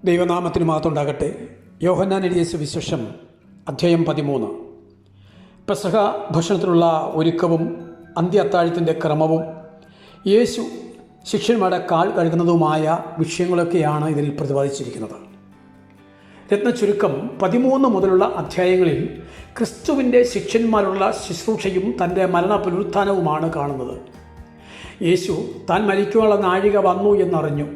ദൈവനാമത്തിന് മഹത്വമുണ്ടാകട്ടെ. യോഹന്നാൻ എഴുതിയ സുവിശേഷം അധ്യായം 13. പെസഹ ഭക്ഷണത്തിനുള്ള ഒരുക്കവും അന്ത്യ അത്താഴത്തിൻ്റെ ക്രമവും യേശു ശിഷ്യന്മാരുടെ കാൽ കഴുകുന്നതുമായ വിഷയങ്ങളൊക്കെയാണ് ഇതിൽ പ്രതിപാദിച്ചിരിക്കുന്നത്. രത്നചുരുക്കം 13 മുതലുള്ള അധ്യായങ്ങളിൽ ക്രിസ്തുവിൻ്റെ ശിഷ്യന്മാരുള്ള ശുശ്രൂഷയും തൻ്റെ മരണ പുനരുത്ഥാനവുമാണ് കാണുന്നത്. യേശു താൻ മരിക്കുവാനുള്ള നാഴിക വന്നു എന്നറിഞ്ഞു.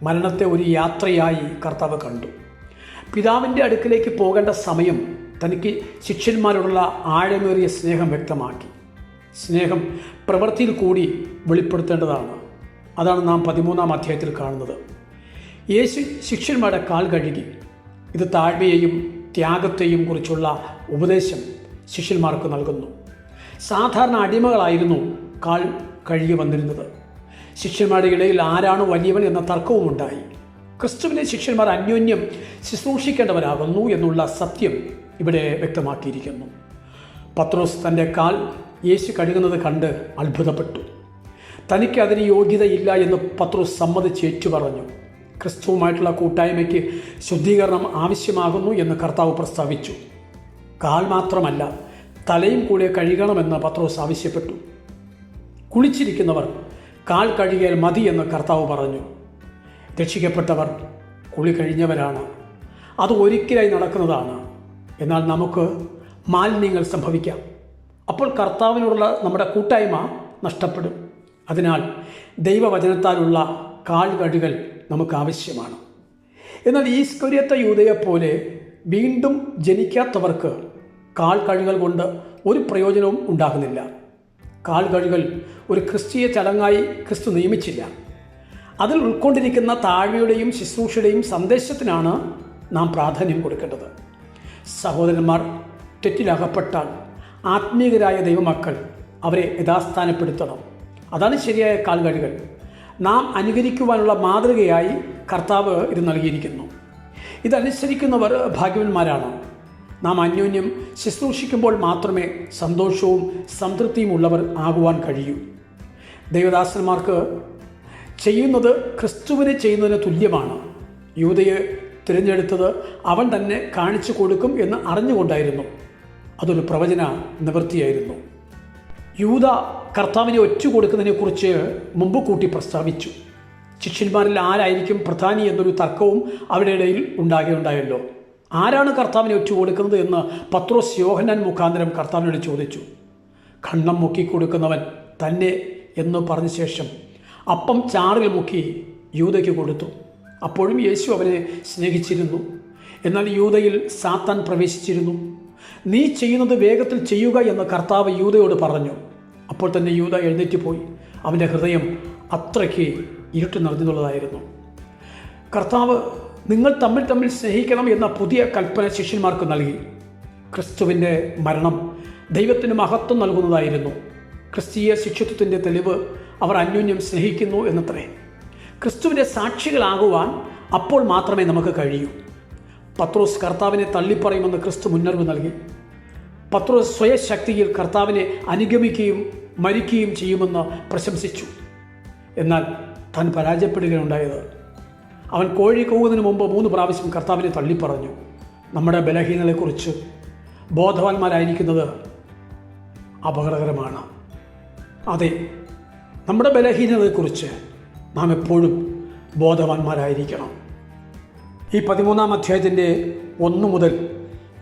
മരണത്തെ ഒരു യാത്രയായി കർത്താവ് കണ്ടു. പിതാവിൻ്റെ അടുക്കിലേക്ക് പോകേണ്ട സമയം തനിക്ക് ശിഷ്യന്മാരോടുള്ള ആഴമേറിയ സ്നേഹം വ്യക്തമാക്കി. സ്നേഹം പ്രവൃത്തിയിൽ കൂടി വെളിപ്പെടുത്തേണ്ടതാണ്. അതാണ് നാം 13-ാം അധ്യായത്തിൽ കാണുന്നത്. യേശു ശിഷ്യന്മാരുടെ കാൽ കഴുകി. ഇത് താഴ്മയെയും ത്യാഗത്തെയും കുറിച്ചുള്ള ഉപദേശം ശിഷ്യന്മാർക്ക് നൽകുന്നു. സാധാരണ അടിമകളായിരുന്നു കാൽ കഴുകി വന്നിരുന്നത്. ശിഷ്യന്മാരുടെ ഇടയിൽ ആരാണ് വലിയവൻ എന്ന തർക്കവുമുണ്ടായി. ക്രിസ്തുവിനെ ശിഷ്യന്മാർ അന്യോന്യം ശുശ്രൂഷിക്കേണ്ടവരാകുന്നു എന്നുള്ള സത്യം ഇവിടെ വ്യക്തമാക്കിയിരിക്കുന്നു. പത്രോസ് തൻ്റെ കാൽ യേശു കഴുകുന്നത് കണ്ട് അത്ഭുതപ്പെട്ടു. തനിക്ക് അതിന് യോഗ്യതയില്ല എന്ന് പത്രോസ് സമ്മതിച്ച് ഏറ്റുപറഞ്ഞു. ക്രിസ്തുവുമായിട്ടുള്ള കൂട്ടായ്മയ്ക്ക് ശുദ്ധീകരണം ആവശ്യമാകുന്നു എന്ന് കർത്താവ് പ്രസ്താവിച്ചു. കാൽ മാത്രമല്ല, തലയും കൂടെ കഴുകണമെന്ന് പത്രോസ് ആവശ്യപ്പെട്ടു. കുളിച്ചിരിക്കുന്നവർ കാൽ കഴുകിയാൽ മതി എന്ന് കർത്താവ് പറഞ്ഞു. രക്ഷിക്കപ്പെട്ടവർ കുളി കഴിഞ്ഞവരാണ്. അത് ഒരിക്കലായി നടക്കുന്നതാണ്. എന്നാൽ നമുക്ക് മാലിന്യങ്ങൾ സംഭവിക്കാം. അപ്പോൾ കർത്താവിനോടുള്ള നമ്മുടെ കൂട്ടായ്മ നഷ്ടപ്പെടും. അതിനാൽ ദൈവവചനത്താലുള്ള കാൽ കഴുകൽ നമുക്ക് ആവശ്യമാണ്. എന്നാൽ ഈസ്കര്യോത്ത യൂദയെപ്പോലെ വീണ്ടും ജനിക്കാത്തവർക്ക് കാൽ കഴുകൽ കൊണ്ട് ഒരു പ്രയോജനവും ഉണ്ടാകുന്നില്ല. കാൽ കഴുകൽ ഒരു ക്രിസ്തീയ ചടങ്ങായി ക്രിസ്തു നിയമിച്ചില്ല. അതിൽ ഉൾക്കൊണ്ടിരിക്കുന്ന താഴ്മയുടെയും ശുശ്രൂഷയുടെയും സന്ദേശത്തിനാണ് നാം പ്രാധാന്യം കൊടുക്കേണ്ടത്. സഹോദരന്മാർ തെറ്റിലകപ്പെട്ടാൽ ആത്മീയരായ ദൈവമക്കൾ അവരെ യഥാസ്ഥാനപ്പെടുത്തണം. അതാണ് ശരിയായ കാൽ കഴുകൽ. നാം അനുകരിക്കുവാനുള്ള മാതൃകയായി കർത്താവ് ഇത് നൽകിയിരിക്കുന്നു. ഇതനുസരിക്കുന്നവർ ഭാഗ്യവാന്മാരാണ്. നാം അന്യോന്യം ശുശ്രൂഷിക്കുമ്പോൾ മാത്രമേ സന്തോഷവും സംതൃപ്തിയും ഉള്ളവർ ആകുവാൻ കഴിയൂ. ദൈവദാസന്മാർക്ക് ചെയ്യുന്നത് ക്രിസ്തുവിനെ ചെയ്യുന്നതിന് തുല്യമാണ്. യൂദയെ തിരഞ്ഞെടുത്തത് അവൻ തന്നെ കാണിച്ചു കൊടുക്കും എന്ന് അറിഞ്ഞുകൊണ്ടായിരുന്നു. അതൊരു പ്രവചന നിവൃത്തിയായിരുന്നു. യൂദ കർത്താവിനെ ഒറ്റുകൊടുക്കുന്നതിനെക്കുറിച്ച് മുമ്പ് കൂട്ടി പ്രസ്താവിച്ചു. ശിഷ്യന്മാരിൽ ആരായിരിക്കും പ്രധാനി എന്നൊരു തർക്കവും അവരുടെ ഇടയിൽ ഉണ്ടായല്ലോ. ആരാണ് കർത്താവിനെ ഒറ്റുകൊടുക്കുന്നത് എന്ന് പത്രോസ് യോഹന്നാൻ മുഖാന്തരം കർത്താവിനോട് ചോദിച്ചു. ഖണ്ഡം മുക്കിക്കൊടുക്കുന്നവൻ തന്നെ എന്ന് പറഞ്ഞ ശേഷം അപ്പം ചാറിൽ മുക്കി യൂദയ്ക്ക് കൊടുത്തു. അപ്പോഴും യേശു അവനെ സ്നേഹിച്ചിരുന്നു. എന്നാൽ യൂദയിൽ സാത്താൻ പ്രവേശിച്ചിരുന്നു. നീ ചെയ്യുന്നത് വേഗത്തിൽ ചെയ്യുക എന്ന് കർത്താവ് യൂദയോട് പറഞ്ഞു. അപ്പോൾ തന്നെ യൂദ എഴുന്നേറ്റ് പോയി. അവൻ്റെ ഹൃദയം അത്രയ്ക്ക് ഇരുട്ട് നിറഞ്ഞുള്ളതായിരുന്നു. കർത്താവ് നിങ്ങൾ തമ്മിൽ സ്നേഹിക്കണം എന്ന പുതിയ കൽപ്പന ശിഷ്യന്മാർക്ക് നൽകി. ക്രിസ്തുവിൻ്റെ മരണം ദൈവത്തിന് മഹത്വം നൽകുന്നതായിരുന്നു. ക്രിസ്തീയ ശിഷ്യത്വത്തിൻ്റെ തെളിവ് അവർ അന്യോന്യം സ്നേഹിക്കുന്നു എന്നത്രേ. ക്രിസ്തുവിൻ്റെ സാക്ഷികളാകുവാൻ അപ്പോൾ മാത്രമേ നമുക്ക് കഴിയൂ. പത്രോസ് കർത്താവിനെ തള്ളിപ്പറയുമെന്ന് ക്രിസ്തു മുന്നറിവ് നൽകി. പത്രോസ് സ്വയശക്തിയിൽ കർത്താവിനെ അനുഗമിക്കുകയും മരിക്കുകയും ചെയ്യുമെന്ന് പ്രശംസിച്ചു. എന്നാൽ താൻ പരാജയപ്പെടുകയുണ്ടായത്. അവൻ കോഴി കൂവുന്നതിന് മുമ്പ് 3 പ്രാവശ്യം കർത്താവിനെ തള്ളിപ്പറഞ്ഞു. നമ്മുടെ ബലഹീനതയെക്കുറിച്ച് ബോധവാന്മാരായിരിക്കുന്നത് അപകടകരമാണ്. അതെ, നമ്മുടെ ബലഹീനതയെക്കുറിച്ച് നാം എപ്പോഴും ബോധവാന്മാരായിരിക്കണം. ഈ 13-ാം അധ്യായത്തിൻ്റെ 1 മുതൽ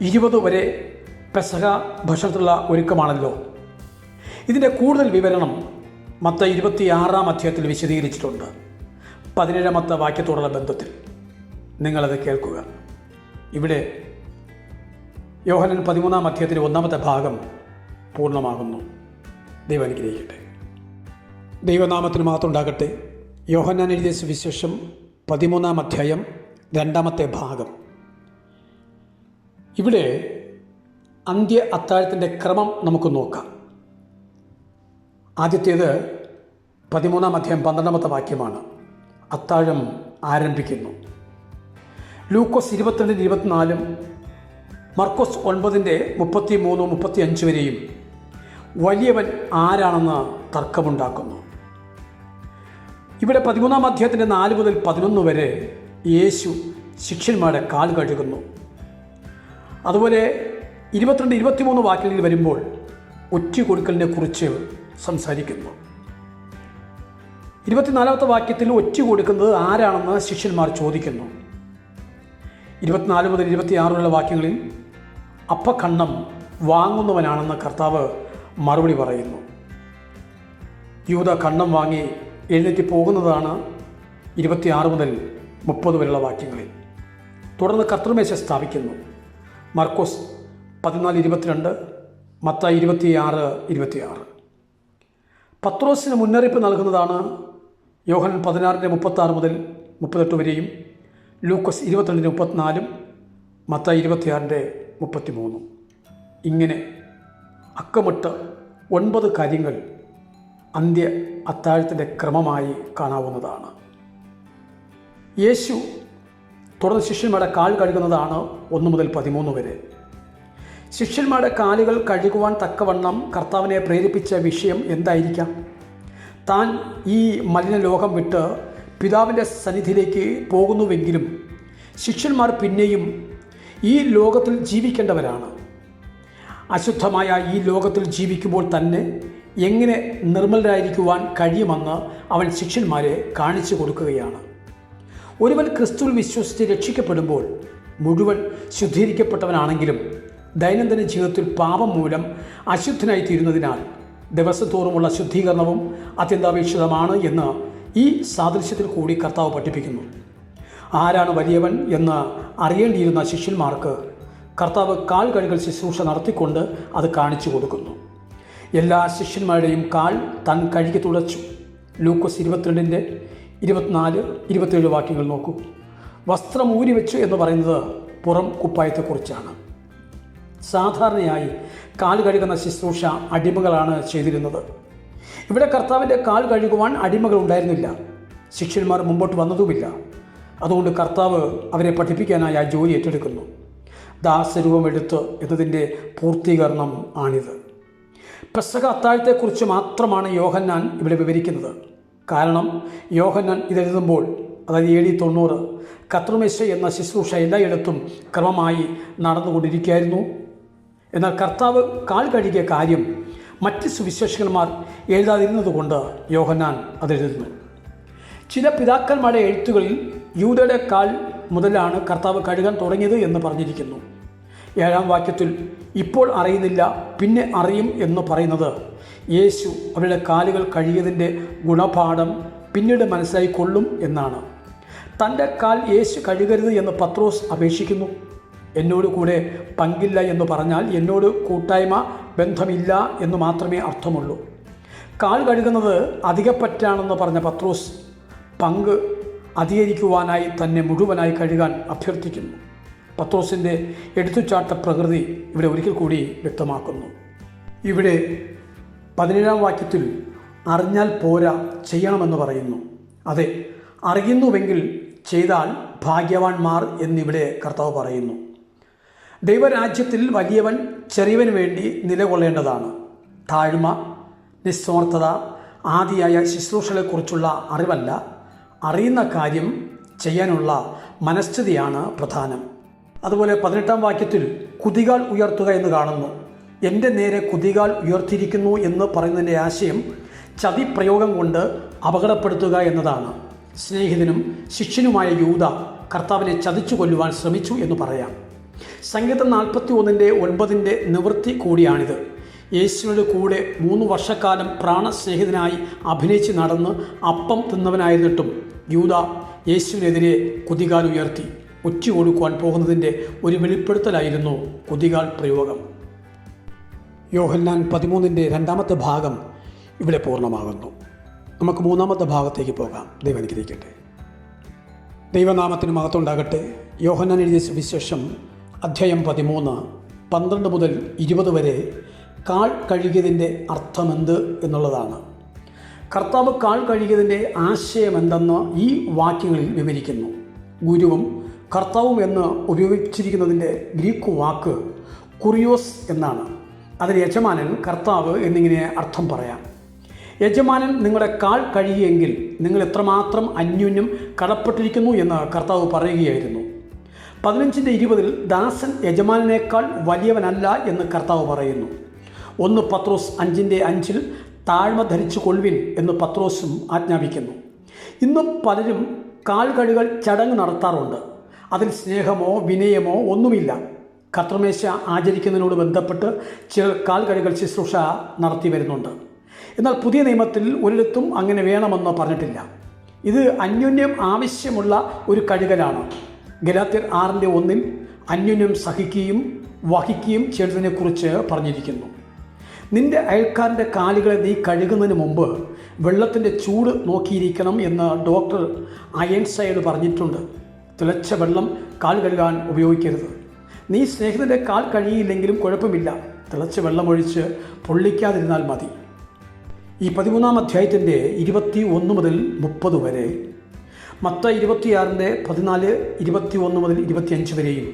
20 വരെ പെസഹ ഭക്ഷണത്തിലുള്ള ഒരുക്കമാണല്ലോ. ഇതിൻ്റെ കൂടുതൽ വിവരണം മത്തായി 26-ാം അധ്യായത്തിൽ വിശദീകരിച്ചിട്ടുണ്ട്. 17-ാമത്തെ വാക്യത്തോടുള്ള ബന്ധത്തിൽ നിങ്ങളത് കേൾക്കുക. ഇവിടെ യോഹന്നാൻ 13-ാം അധ്യായത്തിൻ്റെ 1-ാമത്തെ ഭാഗം പൂർണ്ണമാകുന്നു. ദൈവം അനുഗ്രഹിക്കട്ടെ. ദൈവനാമത്തിന് മാത്രം ഉണ്ടാകട്ടെ. യോഹന്നാൻ എഴുതിയ സുവിശേഷം 13-ാം അധ്യായം 2-ാമത്തെ ഭാഗം. ഇവിടെ അന്ത്യ അത്താഴത്തിൻ്റെ ക്രമം നമുക്ക് നോക്കാം. ആദ്യത്തേത് 13-ാം അധ്യായം 12-ാമത്തെ വാക്യമാണ്. അത്താഴം ആരംഭിക്കുന്നു. ലൂക്കോസ് 22-24, മർക്കോസ് 9-33-35 വരെയും വലിയവൻ ആരാണെന്ന് തർക്കമുണ്ടാക്കുന്നു. ഇവിടെ 13-ാം അധ്യായത്തിൻ്റെ 4 മുതൽ 11 വരെ യേശു ശിഷ്യന്മാരുടെ കാൽ കഴുകുന്നു. അതുപോലെ 22-23 വാക്യങ്ങളിൽ വരുമ്പോൾ ഒറ്റ കൊടുക്കലിനെ കുറിച്ച് സംസാരിക്കുന്നു. 24 വാക്യത്തിൽ ഒറ്റ കൊടുക്കുന്നത് ആരാണെന്ന് ശിഷ്യന്മാർ ചോദിക്കുന്നു. 24 മുതൽ 26 വാക്യങ്ങളിൽ അപ്പക്കണ്ണം വാങ്ങുന്നവനാണെന്ന് കർത്താവ് മറുപടി പറയുന്നു. യൂദ കണ്ണം വാങ്ങി എഴുന്നേറ്റ് പോകുന്നതാണ് 26 മുതൽ 30 വരെയുള്ള വാക്യങ്ങളിൽ. തുടർന്ന് കർത്തൃമേശ സ്ഥാപിക്കുന്നു. മർക്കോസ് 14:22, മത്തായി 26:26. പത്രോസിന് മുന്നറിയിപ്പ് നൽകുന്നതാണ് യോഹന്നാൻ 16:36 മുതൽ 38 വരെയും, ലൂക്കോസ് 22:34, മത്തായി 26:33. ഇങ്ങനെ അക്കമിട്ട് 9 കാര്യങ്ങൾ അന്ത്യ അത്താഴത്തിൻ്റെ ക്രമമായി കാണാവുന്നതാണ്. യേശു തുടർന്ന് ശിഷ്യന്മാരുടെ കാൽ കഴുകുന്നതാണ് 1 മുതൽ 13 വരെ. ശിഷ്യന്മാരുടെ കാലുകൾ കഴുകുവാൻ തക്കവണ്ണം കർത്താവിനെ പ്രേരിപ്പിച്ച വിഷയം എന്തായിരിക്കാം? താൻ ഈ മലിനലോകം വിട്ട് പിതാവിൻ്റെ സന്നിധിയിലേക്ക് പോകുന്നുവെങ്കിലും ശിഷ്യന്മാർ പിന്നെയും ഈ ലോകത്തിൽ ജീവിക്കേണ്ടവരാണ്. അശുദ്ധമായ ഈ ലോകത്തിൽ ജീവിക്കുമ്പോൾ തന്നെ എങ്ങനെ നിർമ്മലരായിരിക്കുവാൻ കഴിയുമെന്ന് അവൻ ശിഷ്യന്മാരെ കാണിച്ചു കൊടുക്കുകയാണ്. ഒരുവൻ ക്രിസ്തുവിൽ വിശ്വസിച്ച് രക്ഷിക്കപ്പെടുമ്പോൾ മുഴുവൻ ശുദ്ധീകരിക്കപ്പെട്ടവനാണെങ്കിലും ദൈനംദിന ജീവിതത്തിൽ പാപം മൂലം അശുദ്ധനായി തീരുന്നതിനാൽ ദിവസത്തോറുമുള്ള ശുദ്ധീകരണവും അത്യന്താപേക്ഷിതമാണ് എന്ന് ഈ സാദൃശ്യത്തിൽ കൂടി കർത്താവ് പഠിപ്പിക്കുന്നു. ആരാണ് വലിയവൻ എന്ന് അറിയേണ്ടിയിരുന്ന ശിഷ്യന്മാർക്ക് കർത്താവ് കാൽ കഴുകൽ ശുശ്രൂഷ നടത്തിക്കൊണ്ട് അത് കാണിച്ചു കൊടുക്കുന്നു. എല്ലാ ശിഷ്യന്മാരുടെയും കാൽ താൻ കഴുകി തുടച്ചു. ലൂക്കോസ് 22:24-27 വാക്യങ്ങൾ നോക്കൂ. വസ്ത്രം ഊരി വെച്ചു എന്ന് പറയുന്നത് പുറം കുപ്പായത്തെക്കുറിച്ചാണ്. സാധാരണയായി കാൽ കഴുകുന്ന ശുശ്രൂഷ അടിമകളാണ് ചെയ്തിരുന്നത്. ഇവിടെ കർത്താവിൻ്റെ കാൽ കഴുകുവാൻ അടിമകൾ ഉണ്ടായിരുന്നില്ല. ശിഷ്യന്മാർ മുമ്പോട്ട് വന്നതുമില്ല. അതുകൊണ്ട് കർത്താവ് അവരെ പഠിപ്പിക്കാനായി ആ ജോലി ഏറ്റെടുക്കുന്നു. ദാസരൂപമെടുത്ത് എന്നതിൻ്റെ പൂർത്തീകരണം ആണിത്. പെസഹ അത്താഴത്തെക്കുറിച്ച് മാത്രമാണ് യോഹന്നാൻ ഇവിടെ വിവരിക്കുന്നത്. കാരണം യോഹന്നാൻ ഇതെഴുതുമ്പോൾ, അതായത് AD 90, കർത്തൃമേശ എന്ന ശുശ്രൂഷ എല്ലായിടത്തും ക്രമമായി നടന്നുകൊണ്ടിരിക്കുകയായിരുന്നു. എന്നാൽ കർത്താവ് കാൽ കഴുകിയ കാര്യം മറ്റ് സുവിശേഷകന്മാർ എഴുതാതിരുന്നതുകൊണ്ട് യോഹന്നാൻ അതെഴുതുന്നു. ചില പിതാക്കന്മാരുടെ എഴുത്തുകളിൽ യൂദയുടെ കാൽ മുതലാണ് കർത്താവ് കഴുകാൻ തുടങ്ങിയത് എന്ന് പറഞ്ഞിരിക്കുന്നു. 7-ാം വാക്യത്തിൽ ഇപ്പോൾ അറിയുന്നില്ല, പിന്നെ അറിയും എന്ന് പറയുന്നത് യേശു അവരുടെ കാലുകൾ കഴുകിയതിൻ്റെ ഗുണപാഠം പിന്നീട് മനസ്സിലായിക്കൊള്ളും എന്നാണ്. തൻ്റെ കാൽ യേശു കഴുകരുത് എന്ന് പത്രോസ് അപേക്ഷിക്കുന്നു. എന്നോട് കൂടെ പങ്കില്ല എന്ന് പറഞ്ഞാൽ എന്നോട് കൂട്ടായ്മ ബന്ധമില്ല എന്ന് മാത്രമേ അർത്ഥമുള്ളൂ. കാൽ കഴുകുന്നത് അധികപ്പറ്റാണെന്ന് പറഞ്ഞ പത്രോസ് പങ്ക് അധികരിക്കുവാനായി തന്നെ മുഴുവനായി കഴുകാൻ അഭ്യർത്ഥിക്കുന്നു. പത്രോസിൻ്റെ എടുത്തുചാട്ട പ്രകൃതി ഇവിടെ ഒരിക്കൽ കൂടി വ്യക്തമാക്കുന്നു. ഇവിടെ 17-ാം വാക്യത്തിൽ അറിഞ്ഞാൽ പോരാ, ചെയ്യണമെന്ന് പറയുന്നു. അതെ, അറിയുന്നുവെങ്കിൽ ചെയ്താൽ ഭാഗ്യവാന്മാർ എന്നിവിടെ കർത്താവ് പറയുന്നു. ദൈവരാജ്യത്തിൽ വലിയവൻ ചെറിയവന് വേണ്ടി നിലകൊള്ളേണ്ടതാണ്. താഴ്മ, നിസ്വാർത്ഥത ആദിയായ ശുശ്രൂഷകളെക്കുറിച്ചുള്ള അറിവല്ല, അറിയുന്ന കാര്യം ചെയ്യാനുള്ള മനസ്ഥിതിയാണ് പ്രധാനം. അതുപോലെ 18-ാം വാക്യത്തിൽ കുതികാൽ ഉയർത്തുക എന്ന് കാണുന്നു. എൻ്റെ നേരെ കുതികാൽ ഉയർത്തിയിരിക്കുന്നു എന്ന് പറയുന്നതിൻ്റെ ആശയം ചതിപ്രയോഗം കൊണ്ട് അപകടപ്പെടുത്തുക എന്നതാണ്. സ്നേഹിതനും ശിഷ്യനുമായ യൂദ കർത്താവിനെ ചതിച്ചു കൊല്ലുവാൻ ശ്രമിച്ചു എന്ന് പറയാം. സങ്കീർത്തനം 41:9 നിവൃത്തി കൂടിയാണിത്. യേശുവിൻ്റെ കൂടെ 3 വർഷക്കാലം പ്രാണസ്നേഹിതനായി അഭിനയിച്ച് നടന്ന് അപ്പം തിന്നവനായിരുന്നിട്ടും യൂദ യേശുവിനെതിരെ കുതികാൽ ഉയർത്തി. ഒറ്റ കൊടുക്കുവാൻ പോകുന്നതിൻ്റെ ഒരു വെളിപ്പെടുത്തലായിരുന്നു കുതികാൽ പ്രയോഗം. യോഹന്നാൻ 13-ന്റെ 2-ാമത്തെ ഭാഗം ഇവിടെ പൂർണ്ണമാകുന്നു. നമുക്ക് 3-ാമത്തെ ഭാഗത്തേക്ക് പോകാം. ദൈവം അനുഗ്രഹിക്കട്ടെ. ദൈവനാമത്തിന് മഹത്വമുണ്ടാകട്ടെ. യോഹന്നാൻ എഴുതിയ സുവിശേഷം അധ്യായം 13, 12 മുതൽ 20 വരെ കാൽ കഴുകിയതിൻ്റെ അർത്ഥമെന്ത് എന്നുള്ളതാണ്. കർത്താവ് കാൽ കഴുകിയതിൻ്റെ ആശയമെന്തെന്ന് ഈ വാക്യങ്ങളിൽ വിവരിക്കുന്നു. ഗുരുവും കർത്താവും എന്ന് ഉപയോഗിച്ചിരിക്കുന്നതിൻ്റെ ഗ്രീക്ക് വാക്ക് കുറിയോസ് എന്നാണ്. അതിന് യജമാനൻ, കർത്താവ് എന്നിങ്ങനെ അർത്ഥം പറയാം. യജമാനൻ നിങ്ങളുടെ കാൽ കഴുകിയെങ്കിൽ നിങ്ങൾ എത്രമാത്രം അന്യോന്യം കടപ്പെട്ടിരിക്കുന്നു എന്ന് കർത്താവ് പറയുകയായിരുന്നു. 15:20 ദാസൻ യജമാനേക്കാൾ വലിയവനല്ല എന്ന് കർത്താവ് പറയുന്നു. 1 പത്രോസ് 5:5 താഴ്മ ധരിച്ചു കൊള്ളുവിൻ എന്ന് പത്രോസും ആജ്ഞാപിക്കുന്നു. ഇന്ന് പലരും കാൽ കഴുകൽ ചടങ്ങ് നടത്താറുണ്ട്. അതിൽ സ്നേഹമോ വിനയമോ ഒന്നുമില്ല. കർത്തൃമേശ ആചരിക്കുന്നതിനോട് ബന്ധപ്പെട്ട് ചിലർ കാൽ കഴുകൽ ശുശ്രൂഷ നടത്തി വരുന്നുണ്ട്. എന്നാൽ പുതിയ നിയമത്തിൽ ഒരിടത്തും അങ്ങനെ വേണമെന്ന് പറഞ്ഞിട്ടില്ല. ഇത് അന്യോന്യം ആവശ്യമുള്ള ഒരു കഴുകലാണ്. ഗലാത്യർ 6:1 അന്യോന്യം സഹിക്കുകയും വഹിക്കുകയും ചെയ്യുന്നതിനെക്കുറിച്ച് പറഞ്ഞിരിക്കുന്നു. നിന്റെ അയൽക്കാരൻ്റെ കാലുകളെ നീ കഴുകുന്നതിന് മുമ്പ് വെള്ളത്തിൻ്റെ ചൂട് നോക്കിയിരിക്കണം എന്ന് ഡോക്ടർ അയൻസൈഡ് പറഞ്ഞിട്ടുണ്ട്. തിളച്ച വെള്ളം കാൽ കഴുകാൻ ഉപയോഗിക്കരുത്. നീ സ്നേഹിതൻ്റെ കാൽ കഴുകിയില്ലെങ്കിലും കുഴപ്പമില്ല, തിളച്ച വെള്ളമൊഴിച്ച് പൊള്ളിക്കാതിരുന്നാൽ മതി. ഈ 13-ാം അധ്യായത്തിൻ്റെ 21 മുതൽ 30 വരെ, മത്തായി 26:14, 21 മുതൽ 25 വരെയും,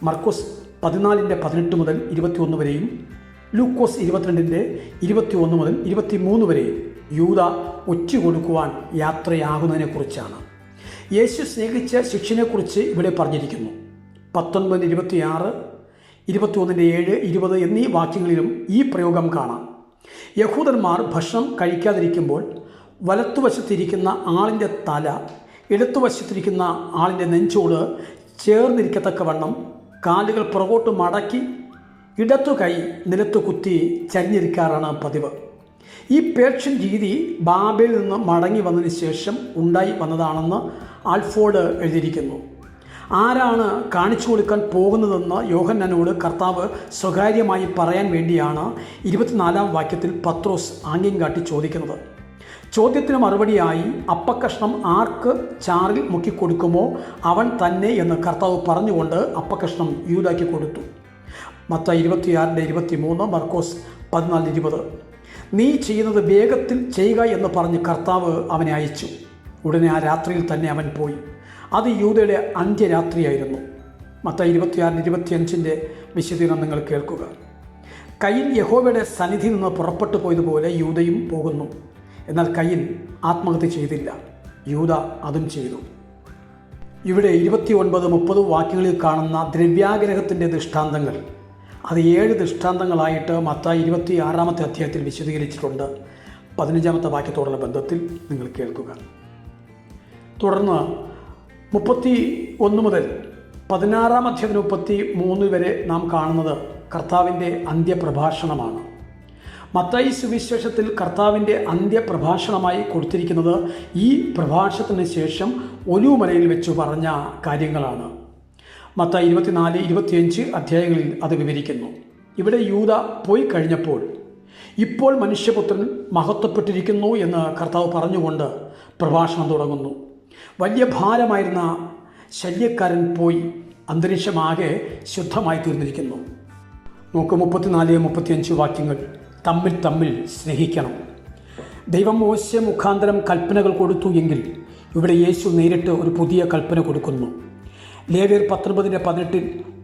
മർക്കോസ് 14:18 മുതൽ 21 വരെയും, ലൂക്കോസ് 22:21 മുതൽ 23 വരെയും യൂദ ഒറ്റ കൊടുക്കുവാൻ യാത്രയാകുന്നതിനെക്കുറിച്ചാണ്. യേശു സ്നേഹിച്ച ശിക്ഷനെക്കുറിച്ച് ഇവിടെ പറഞ്ഞിരിക്കുന്നു. 19:26, 21:7, 20 എന്നീ വാക്യങ്ങളിലും ഈ പ്രയോഗം കാണാം. യഹൂദന്മാർ ഭക്ഷണം കഴിക്കാതിരിക്കുമ്പോൾ വലത്തുവശത്തിരിക്കുന്ന ആളിൻ്റെ തല ഇടത്തുവശത്തിരിക്കുന്ന ആളിൻ്റെ നെഞ്ചോട് ചേർന്നിരിക്കത്തക്കവണ്ണം കാലുകൾ പുറകോട്ട് മടക്കി ഇടത്തു കൈ നിലത്ത് കുത്തി ചരിഞ്ഞിരിക്കാറാണ് പതിവ്. ഈ പേർഷ്യൻ രീതി ബാബയിൽ നിന്ന് മടങ്ങി വന്നതിന് ശേഷം ഉണ്ടായി വന്നതാണെന്ന് ആൽഫോർഡ് എഴുതിയിരിക്കുന്നു. ആരാണ് കാണിച്ചു കൊടുക്കാൻ പോകുന്നതെന്ന് യോഹന്നാനോട് കർത്താവ് സ്വകാര്യമായി പറയാൻ വേണ്ടിയാണ് 24-ാം വാക്യത്തിൽ പത്രോസ് ആംഗ്യം കാട്ടി ചോദിക്കുന്നത്. ചോദ്യത്തിന് മറുപടിയായി അപ്പക്കഷ്ണം ആർക്ക് ചാറിൽ മുക്കിക്കൊടുക്കുമോ അവൻ തന്നെ എന്ന് കർത്താവ് പറഞ്ഞുകൊണ്ട് അപ്പക്കഷ്ണം യൂദായ്ക്ക് കൊടുത്തു. മത്തായി 26:23, മർക്കോസ് 14:20. നീ ചെയ്യുന്നത് വേഗത്തിൽ ചെയ്യുക എന്ന് പറഞ്ഞ് കർത്താവ് അവനെ അയച്ചു. ഉടനെ ആ രാത്രിയിൽ തന്നെ അവൻ പോയി. അത് യൂദയുടെ അന്ത്യരാത്രിയായിരുന്നു. മത്തായി 26:25 വിശദീകരണം നിങ്ങൾ കേൾക്കുക. കയീൻ യഹോവയുടെ സന്നിധിയിൽ നിന്ന് പുറപ്പെട്ടു പോയതുപോലെ യൂദയും പോകുന്നു. എന്നാൽ കയീൻ ആത്മഹത്യ ചെയ്തില്ല, യൂദ അതും ചെയ്തു. ഇവിടെ 29-30 വാക്യങ്ങളിൽ കാണുന്ന ദ്രവ്യാഗ്രഹത്തിൻ്റെ ദൃഷ്ടാന്തങ്ങൾ അത് 7 ദൃഷ്ടാന്തങ്ങളായിട്ട് മത്തായി 26-ാമത്തെ അധ്യായത്തിൽ വിശദീകരിച്ചിട്ടുണ്ട്. 15-ാമത്തെ വാക്യത്തോടുള്ള ബന്ധത്തിൽ നിങ്ങൾ കേൾക്കുക. തുടർന്ന് 31 മുതൽ 16-ാം അധ്യായത്തിന് 33 വരെ നാം കാണുന്നത് കർത്താവിൻ്റെ അന്ത്യപ്രഭാഷണമാണ്. മത്തായി സുവിശേഷത്തിൽ കർത്താവിൻ്റെ അന്ത്യപ്രഭാഷണമായി കൊടുത്തിരിക്കുന്നത് ഈ പ്രഭാഷണത്തിന് ശേഷം ഒലിവുമലയിൽ വെച്ച് പറഞ്ഞ കാര്യങ്ങളാണ്. മത്തായി 24, 25 അധ്യായങ്ങളിൽ അത് വിവരിക്കുന്നു. ഇവിടെ യൂദ പോയി കഴിഞ്ഞപ്പോൾ ഇപ്പോൾ മനുഷ്യപുത്രൻ മഹത്വപ്പെട്ടിരിക്കുന്നു എന്ന് കർത്താവ് പറഞ്ഞുകൊണ്ട് പ്രഭാഷണം തുടങ്ങുന്നു. വലിയ ഭാരമായിരുന്ന ശല്യക്കാരൻ പോയി അന്തരീക്ഷമാകെ ശുദ്ധമായി തീർന്നിരിക്കുന്നു. നോക്ക് 34, 35 വാക്യങ്ങൾ. തമ്മിൽ സ്നേഹിക്കണം. ദൈവം മോശെ മുഖാന്തരം കൽപ്പനകൾ കൊടുത്തു എങ്കിൽ ഇവിടെ യേശു നേരിട്ട് ഒരു പുതിയ കൽപ്പന കൊടുക്കുന്നു. ലേവ്യർ 19:18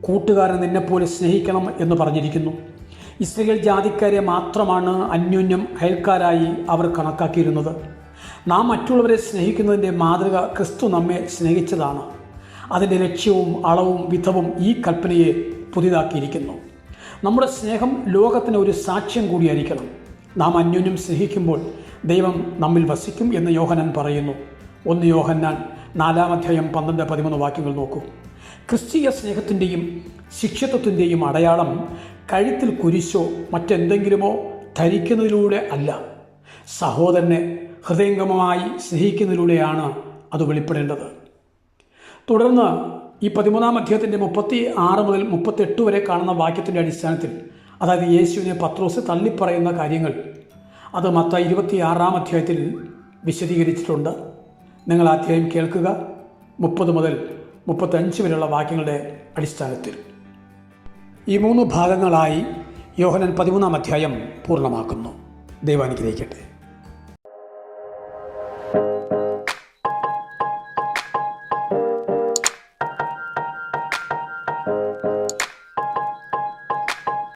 കൂട്ടുകാരൻ നിന്നെപ്പോലെ സ്നേഹിക്കണം എന്ന് പറഞ്ഞിരിക്കുന്നു. ഇസ്രായേൽ ജാതിക്കാരെ മാത്രമാണ് അന്യോന്യം അയൽക്കാരായി അവർ കണക്കാക്കിയിരുന്നത്. നാം മറ്റുള്ളവരെ സ്നേഹിക്കുന്നതിൻ്റെ മാതൃക ക്രിസ്തു നമ്മെ സ്നേഹിച്ചതാണ്. അതിൻ്റെ ലക്ഷ്യവും അളവും വിധവും ഈ കൽപ്പനയെ പുതിയതാക്കിയിരിക്കുന്നു. നമ്മുടെ സ്നേഹം ലോകത്തിന് ഒരു സാക്ഷ്യം കൂടിയായിരിക്കണം. നാം അന്യോന്യം സ്നേഹിക്കുമ്പോൾ ദൈവം നമ്മിൽ വസിക്കും എന്ന് യോഹന്നാൻ പറയുന്നു. 1 യോഹന്നാൻ 4-ാം അധ്യായം 12-13 വാക്യങ്ങൾ നോക്കൂ. ക്രിസ്തീയ സ്നേഹത്തിൻ്റെയും ശിഷ്യത്വത്തിൻ്റെയും അടയാളം കഴുത്തിൽ കുരിശോ മറ്റെന്തെങ്കിലുമോ ധരിക്കുന്നതിലൂടെ അല്ല, സഹോദരനെ ഹൃദയംഗമമായി സ്നേഹിക്കുന്നതിലൂടെയാണ് അത് വെളിപ്പെടേണ്ടത്. തുടർന്ന് ഈ 13-ാം അധ്യായത്തിൻ്റെ 36 മുതൽ 38 വരെ കാണുന്ന വാക്യത്തിൻ്റെ അടിസ്ഥാനത്തിൽ, അതായത് യേശുവിനെ പത്രോസ് തള്ളിപ്പറയുന്ന കാര്യങ്ങൾ, അത് മത്തായി 26-ാം അധ്യായത്തിൽ വിശദീകരിച്ചിട്ടുണ്ട്. നിങ്ങൾ ആ അധ്യായം കേൾക്കുക. 30 മുതൽ 35 വരെയുള്ള വാക്യങ്ങളുടെ അടിസ്ഥാനത്തിൽ ഈ 3 ഭാഗങ്ങളായി യോഹന്നാൻ 13-ാം അധ്യായം പൂർണ്ണമാക്കുന്നു. ദൈവം അനുഗ്രഹിക്കട്ടെ.